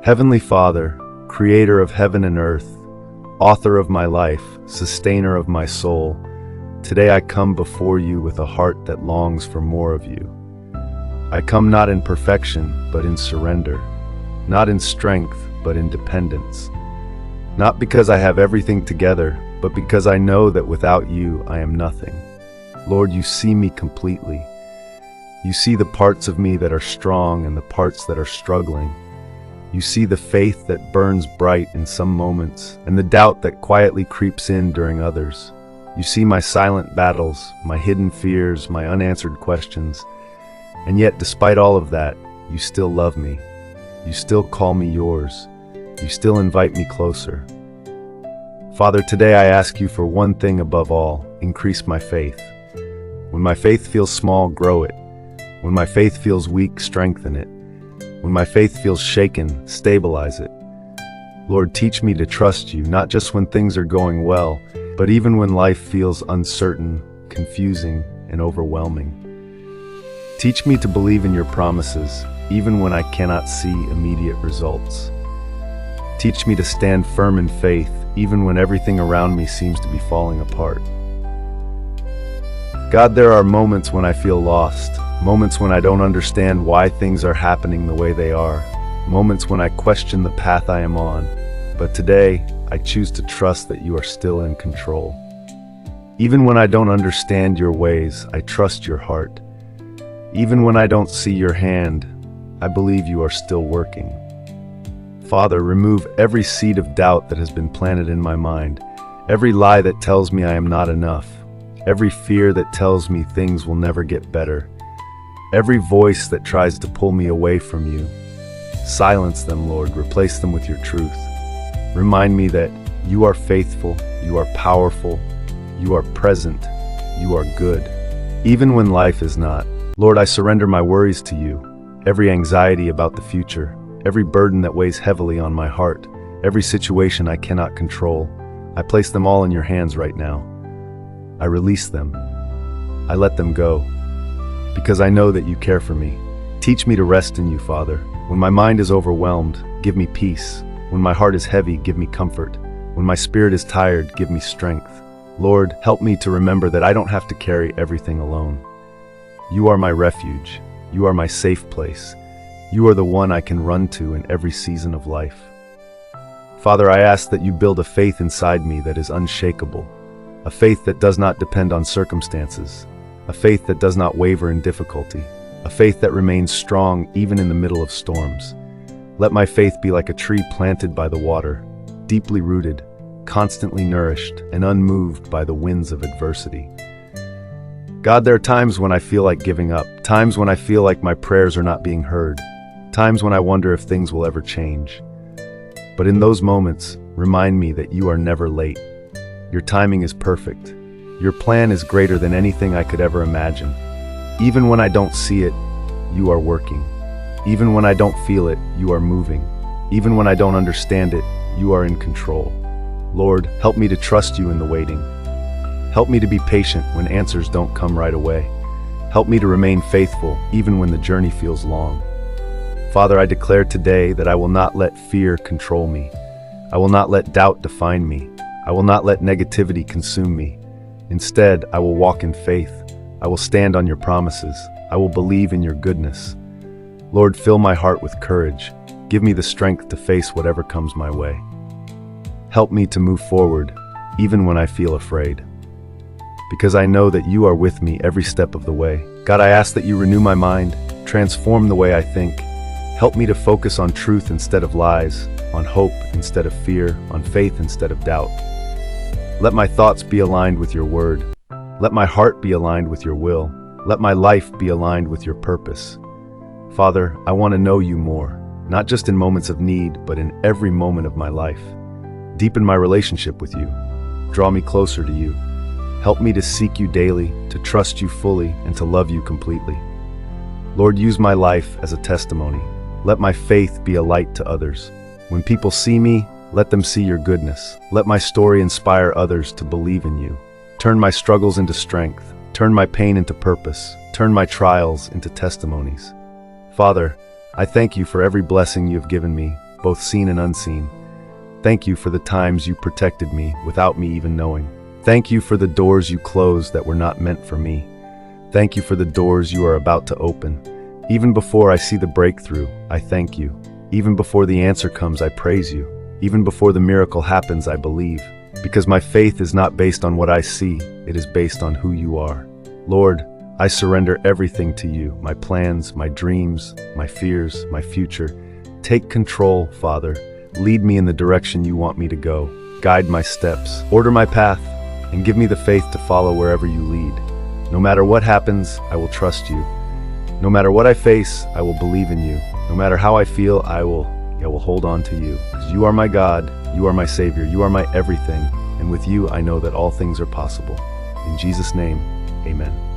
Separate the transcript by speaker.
Speaker 1: Heavenly Father, creator of heaven and earth, author of my life, sustainer of my soul, today I come before you with a heart that longs for more of you. I come not in perfection, but in surrender, not in strength, but in dependence. Not because I have everything together, but because I know that without you I am nothing. Lord, you see me completely. You see the parts of me that are strong and the parts that are struggling. You see the faith that burns bright in some moments and the doubt that quietly creeps in during others. You see my silent battles, my hidden fears, my unanswered questions. And yet, despite all of that, you still love me. You still call me yours. You still invite me closer. Father, today I ask you for one thing above all: increase my faith. When my faith feels small, grow it. When my faith feels weak, strengthen it. When my faith feels shaken, stabilize it. Lord, teach me to trust you, not just when things are going well, but even when life feels uncertain, confusing, and overwhelming. Teach me to believe in your promises, even when I cannot see immediate results. Teach me to stand firm in faith, even when everything around me seems to be falling apart. God, there are moments when I feel lost, moments when I don't understand why things are happening the way they are, moments when I question the path I am on. But today, I choose to trust that you are still in control. Even when I don't understand your ways, I trust your heart. Even when I don't see your hand, I believe you are still working. Father, remove every seed of doubt that has been planted in my mind, every lie that tells me I am not enough, every fear that tells me things will never get better, every voice that tries to pull me away from you. Silence them, Lord. Replace them with your truth. Remind me that you are faithful, you are powerful, you are present, you are good, even when life is not. Lord, I surrender my worries to you, every anxiety about the future, every burden that weighs heavily on my heart, every situation I cannot control. I place them all in your hands right now. I release them. I let them go, because I know that you care for me. Teach me to rest in you, Father. When my mind is overwhelmed, give me peace. When my heart is heavy, give me comfort. When my spirit is tired, give me strength. Lord, help me to remember that I don't have to carry everything alone. You are my refuge. You are my safe place. You are the one I can run to in every season of life. Father, I ask that you build a faith inside me that is unshakable, a faith that does not depend on circumstances, a faith that does not waver in difficulty, a faith that remains strong even in the middle of storms. Let my faith be like a tree planted by the water, deeply rooted, constantly nourished, and unmoved by the winds of adversity. God, there are times when I feel like giving up, times when I feel like my prayers are not being heard, times when I wonder if things will ever change. But in those moments, remind me that you are never late. Your timing is perfect. Your plan is greater than anything I could ever imagine. Even when I don't see it, you are working. Even when I don't feel it, you are moving. Even when I don't understand it, you are in control. Lord, help me to trust you in the waiting. Help me to be patient when answers don't come right away. Help me to remain faithful even when the journey feels long. Father, I declare today that I will not let fear control me. I will not let doubt define me. I will not let negativity consume me. Instead, I will walk in faith. I will stand on your promises. I will believe in your goodness. Lord, fill my heart with courage. Give me the strength to face whatever comes my way. Help me to move forward, even when I feel afraid, because I know that you are with me every step of the way. God, I ask that you renew my mind, transform the way I think. Help me to focus on truth instead of lies, on hope instead of fear, on faith instead of doubt. Let my thoughts be aligned with your word. Let my heart be aligned with your will. Let my life be aligned with your purpose. Father, I want to know you more, not just in moments of need, but in every moment of my life. Deepen my relationship with you. Draw me closer to you. Help me to seek you daily, to trust you fully, and to love you completely. Lord, use my life as a testimony. Let my faith be a light to others. When people see me, let them see your goodness. Let my story inspire others to believe in you. Turn my struggles into strength. Turn my pain into purpose. Turn my trials into testimonies. Father, I thank you for every blessing you have given me, both seen and unseen. Thank you for the times you protected me without me even knowing. Thank you for the doors you closed that were not meant for me. Thank you for the doors you are about to open. Even before I see the breakthrough, I thank you. Even before the answer comes, I praise you. Even before the miracle happens, I believe. Because my faith is not based on what I see, it is based on who you are. Lord, I surrender everything to you, my plans, my dreams, my fears, my future. Take control, Father. Lead me in the direction you want me to go. Guide my steps, order my path, and give me the faith to follow wherever you lead. No matter what happens, I will trust you. No matter what I face, I will believe in you. No matter how I feel, I will hold on to you. Because you are my God, you are my Savior, you are my everything, and with you I know that all things are possible. In Jesus' name, amen.